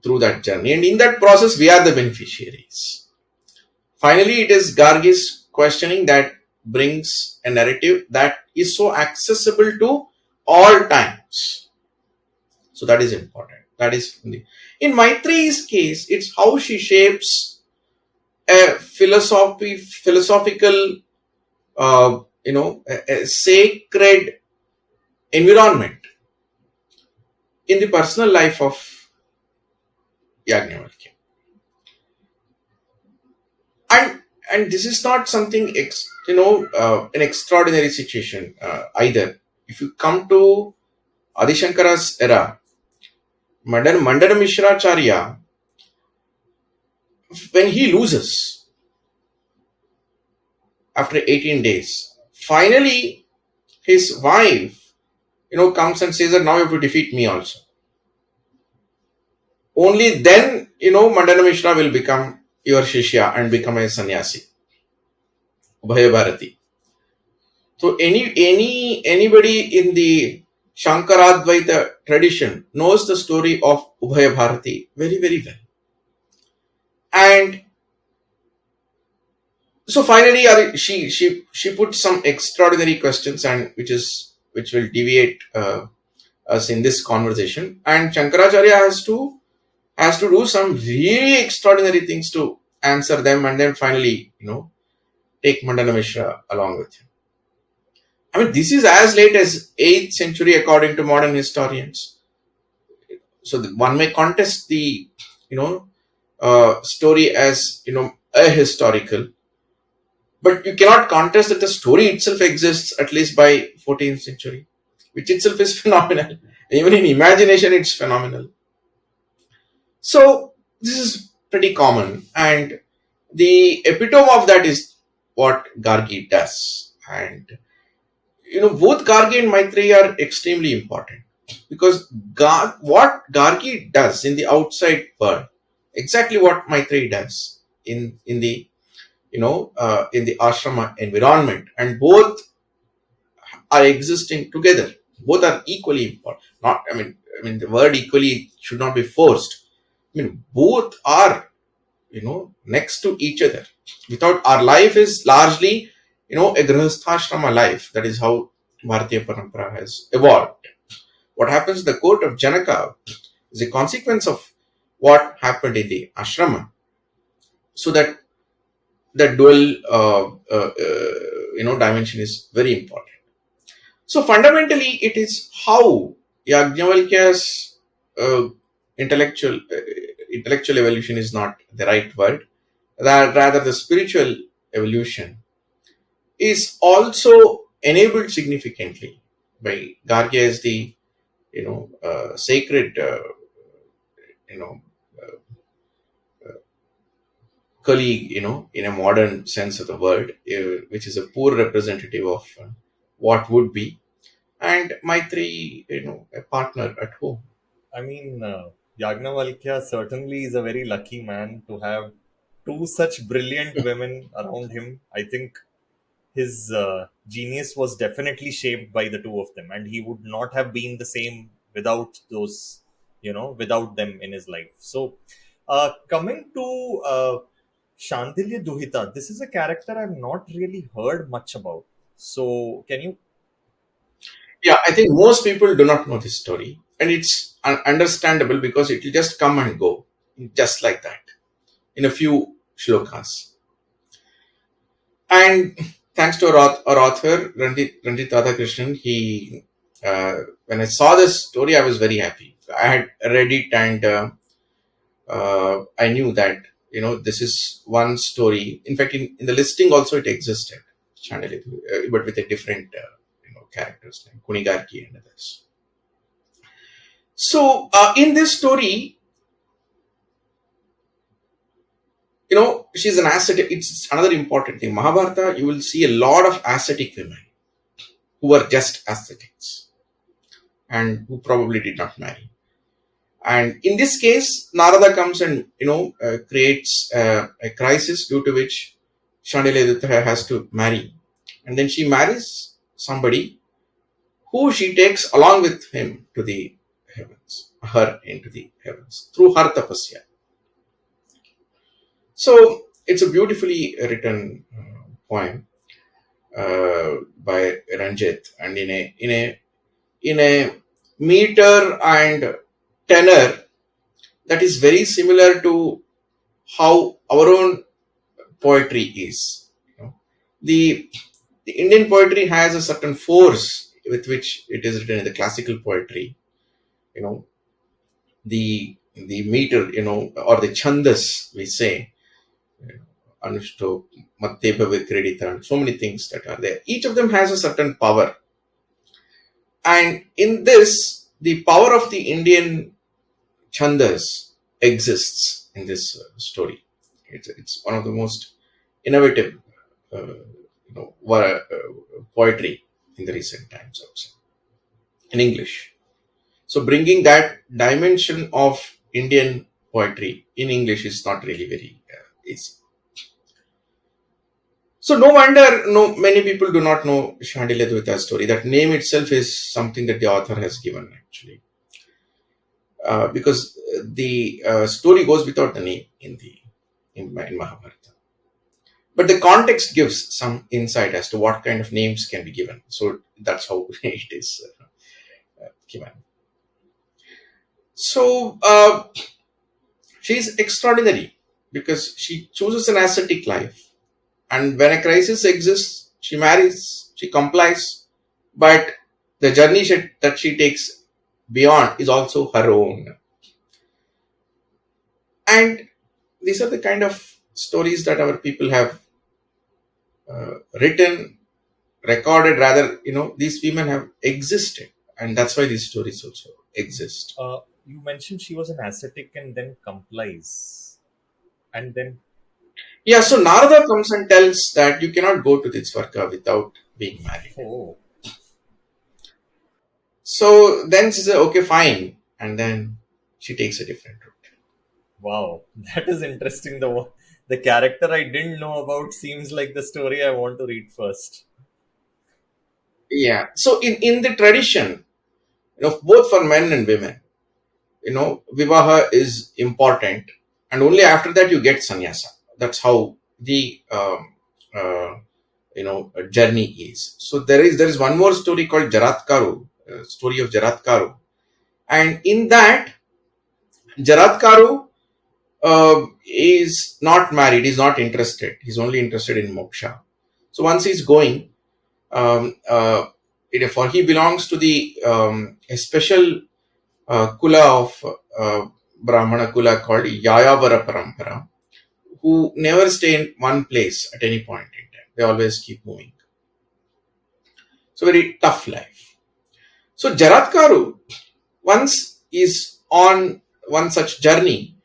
through that journey, and in that process we are the beneficiaries. Finally, it is Gargi's questioning that brings a narrative that is so accessible to all times. So that is important. That is in Maitreyi's case, it's how she shapes a philosophical, a sacred environment in the personal life of Yajnavalkya. And this is not something an extraordinary situation either. If you come to Adishankara's era, Mandana Mishra when he loses after 18 days, finally his wife comes and says that now you have to defeat me also. Only then Mandana Mishra will become your Shishya and become a sannyasi. Ubhaya Bharati. So anybody in the Shankaradvaita tradition knows the story of Ubhaya Bharati very, very well. And so finally she put some extraordinary questions, and which will deviate us in this conversation. And Shankaracharya has to do some really extraordinary things to answer them, and then finally take Mandana Mishra along with him. I mean, this is as late as 8th century according to modern historians. So one may contest the story as ahistorical, but you cannot contest that the story itself exists at least by 14th century, which itself is phenomenal. Even in imagination, it's phenomenal. So this is pretty common, and the epitome of that is what Gargi does. And both Gargi and Maitreyi are extremely important, because what Gargi does in the outside world, exactly what Maitreyi does in the in the ashrama environment, and both are existing together. Both are equally important. Not, I mean, the word equally should not be forced. I mean, both are next to each other. Without, our life is largely a grihastha life. That is how Bharatiya Parampara has evolved. What happens in the court of Janaka is a consequence of what happened in the ashrama. So that the dual dimension is very important. So fundamentally, it is how Yajnavalkya's intellectual evolution is not the right word. Rather, the spiritual evolution is also enabled significantly by Gargi as the sacred colleague, in a modern sense of the word, which is a poor representative of what would be, and Maitreyi, a partner at home. I mean, Yagnavalkya certainly is a very lucky man to have two such brilliant women around him. I think his genius was definitely shaped by the two of them, and he would not have been the same without those, without them in his life. So, coming to Sandilya Duhitha, this is a character I've not really heard much about. So, can you? Yeah, I think most people do not know this story, and it's understandable because it will just come and go, just like that, in a few shlokas. And thanks to our author, Ranjit Radhakrishnan, he, when I saw this story, I was very happy. I had read it, and I knew that, this is one story. In fact, in the listing also it existed, but with a different, characters like Kunigarki and others. So, in this story, she's an ascetic. It's another important thing. Mahabharata, you will see a lot of ascetic women who are just ascetics and who probably did not marry. And in this case, Narada comes and creates a crisis due to which Sandilya has to marry, and then she marries somebody who she takes along with him to the heavens, her into the heavens through her tapasya. So It's a beautifully written poem by Ranjit, and in a meter and tenor that is very similar to how our own poetry is. You know, the the Indian poetry has a certain force with which it is written in the classical poetry. You know, the meter, or the chandas we say, Anushto, Matteba Vikredita, and so many things that are there. Each of them has a certain power. And in this, the power of the Indian chandas exists in this story. It's one of the most innovative poetry in the recent times, I would say, in English. So bringing that dimension of Indian poetry in English is not really very easy. So no wonder many people do not know Shandilya Duhitha's story. That name itself is something that the author has given actually, because the story goes without the name in Mahabharata. But the context gives some insight as to what kind of names can be given. So that's how it is given. So she's extraordinary because she chooses an ascetic life, and when a crisis exists, she marries, she complies, but the journey that she takes beyond is also her own. And these are the kind of stories that our people have written, recorded, rather, these women have existed, and that's why these stories also exist. You mentioned she was an ascetic and then complies. And then, Yeah, so Narada comes and tells that you cannot go to the Svarga without being married. oh, So then she says, okay, fine. And then she takes a different route. wow, that is interesting. The character I didn't know about seems like the story I want to read first. Yeah. So in the tradition, both for men and women, Vivaha is important. And only after that you get sannyasa. That's how the journey is. So there is one more story called Jaratkaru, story of Jaratkaru. And in that, Jaratkaru is not married, he's not interested, he's only interested in moksha. So once he's going, for he belongs to the a special kula of Brahmana kula called Yayavara Parampara, who never stay in one place at any point in time. They always keep moving. So very tough life. So Jaratkaru once is on one such journey,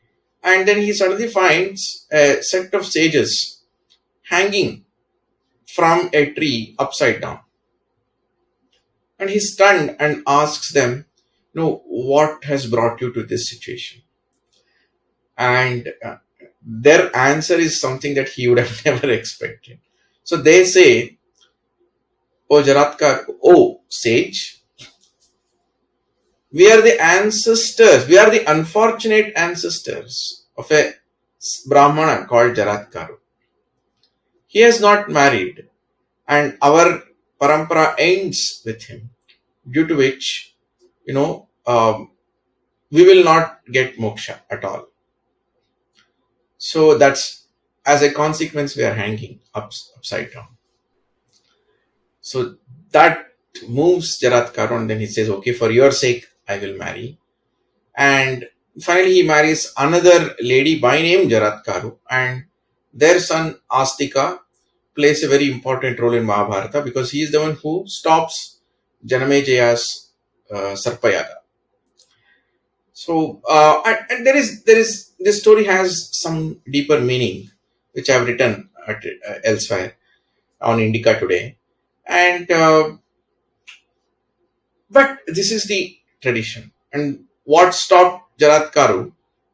and then he suddenly finds a set of sages hanging from a tree upside down. And he's stunned and asks them, what has brought you to this situation? And their answer is something that he would have never expected. So they say, oh Jaratkar, oh sage, we are the ancestors, we are the unfortunate ancestors of a Brahmana called Jaratkaru. He has not married, and our parampara ends with him, due to which, we will not get moksha at all. So that's, as a consequence, we are hanging upside down. So that moves Jaratkaru, and then he says, okay, for your sake, I will marry. And finally, he marries another lady by name Jaratkaru, and their son Astika plays a very important role in Mahabharata because he is the one who stops Janamejaya's Sarpayaga. So, and there is this story has some deeper meaning, which I have written elsewhere on Indica today, and but this is the tradition, and what stopped Jaratkaru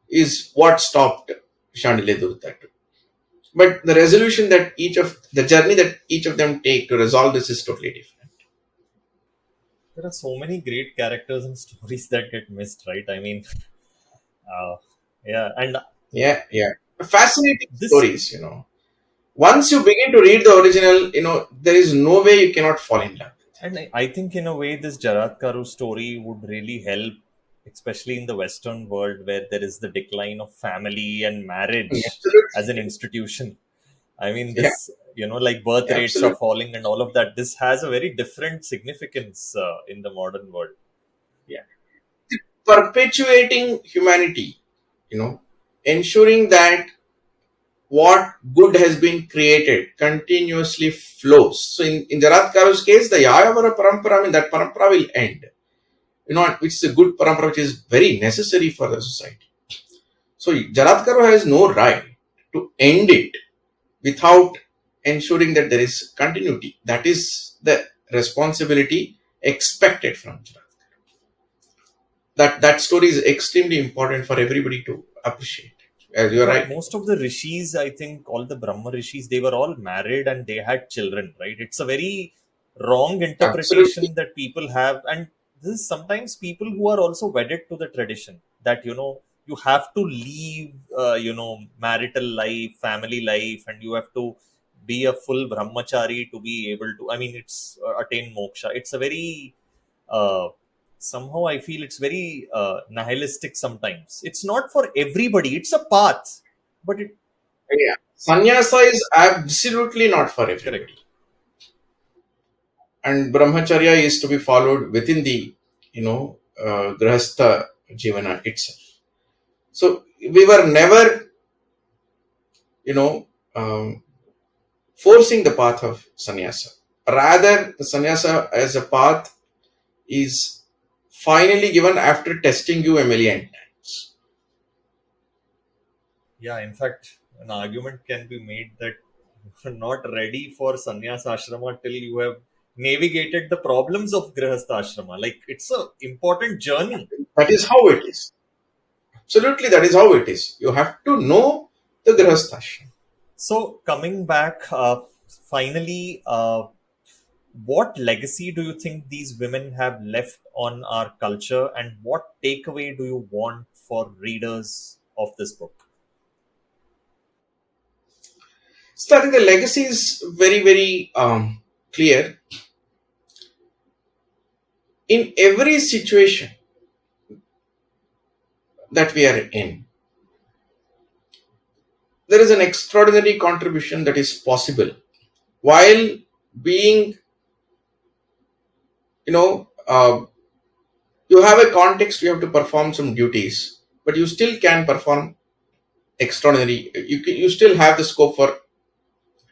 is what stopped Shandilya Durta too. But the resolution that the journey that each of them take to resolve this is totally different. There are so many great characters and stories that get missed, right? I mean, uh, yeah, and Yeah, yeah. Fascinating This stories. Once you begin to read the original, there is no way you cannot fall in love. And I think in a way this Jaratkaru story would really help, especially in the Western world where there is the decline of family and marriage as an Absolutely. institution. I mean, Yeah, this, like birth rates are absolutely. falling and all of that. This has a very different significance in the modern world. Yeah. Perpetuating humanity, ensuring that what good has been created continuously flows. So in Jaratkaru's case, the Yayavara parampara, I mean, that parampara will end, which is a good parampara, which is very necessary for the society. So Jaratkaru has no right to end it without ensuring that there is continuity. That is the responsibility expected from Jaratkaru. That story is extremely important for everybody to appreciate. As you're Yeah, right. most of the rishis, I think all the Brahma rishis, they were all married and they had children, right? It's a very wrong Absolutely. interpretation that people have. And this is sometimes people who are also wedded to the tradition that, you have to leave, marital life, family life, and you have to be a full brahmachari to be able to, I mean, it's attain moksha. It's a very, uh, somehow I feel it's very nihilistic sometimes. It's not for everybody, it's a path, but it Yeah. Sannyasa is absolutely not for correct. everybody. And brahmacharya is to be followed within the grahastha jivana itself. So we were never, you know, um, forcing the path of sannyasa. Rather, the sannyasa as a path is finally given after testing you a million times. Yeah, in fact, an argument can be made that you're not ready for sannyas ashrama till you have navigated the problems of grihastha ashrama. Like it's a important journey. That is how it is. Absolutely, that is how it is. You have to know the grahastha ashram. So coming back, finally, what legacy do you think these women have left on our culture, and what takeaway do you want for readers of this book? So I think the legacy is very, very clear. In every situation that we are in, there is an extraordinary contribution that is possible while being, you know, you have a context, you have to perform some duties, but you still can perform extraordinary, you still have the scope for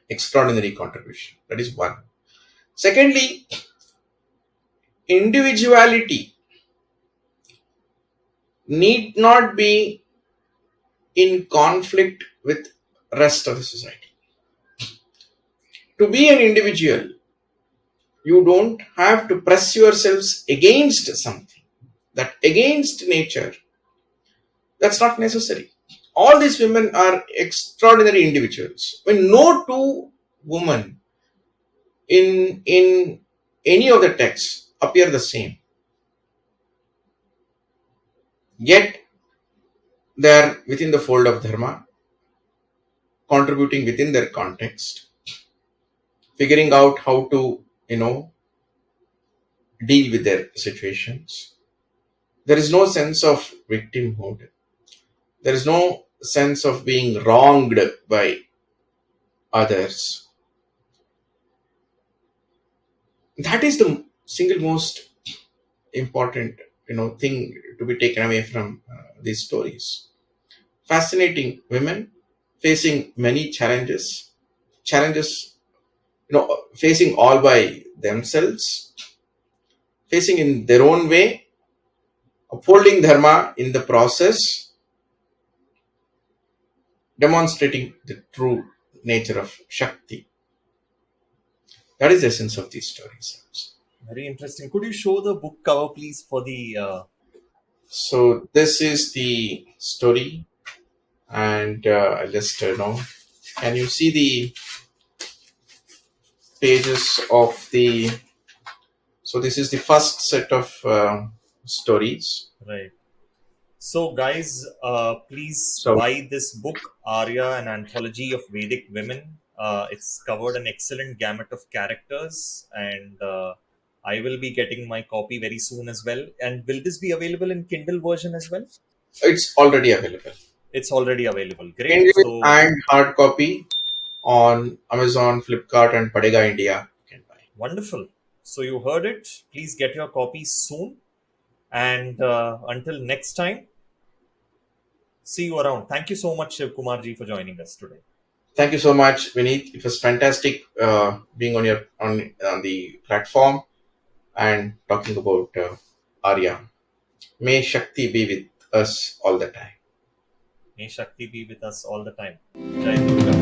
extraordinary contribution. That is one. Secondly, individuality need not be in conflict with rest of the society. To be an individual, you don't have to press yourselves against something, that against nature. That's not necessary. All these women are extraordinary individuals. When no two women in any of the texts appear the same, yet they are within the fold of dharma, contributing within their context, figuring out how to deal with their situations. There is no sense of victimhood. There is no sense of being wronged by others. That is the single most important thing to be taken away from these stories. Fascinating women facing many challenges facing all by themselves, facing in their own way, upholding dharma in the process, demonstrating the true nature of Shakti. That is the essence of these stories. Very interesting. Could you show the book cover, please, for the So this is the story, and I'll just can you see the pages of the? So this is the first set of stories. right? So, guys, please So buy this book, Arya, an anthology of Vedic women. It's covered an excellent gamut of characters, and I will be getting my copy very soon as well. And will this be available in Kindle version as well? it's already available. It's already available. Great. Kindle So, and hard copy on Amazon, Flipkart, and Padega India. You can buy. wonderful. So, you heard it. Please get your copies soon. And until next time, see you around. Thank you so much, Shivakumar G, for joining us today. Thank you so much, Vineet. It was fantastic being on the platform and talking about Arya. May Shakti be with us all the time. May Shakti be with us all the time. Jai Durga.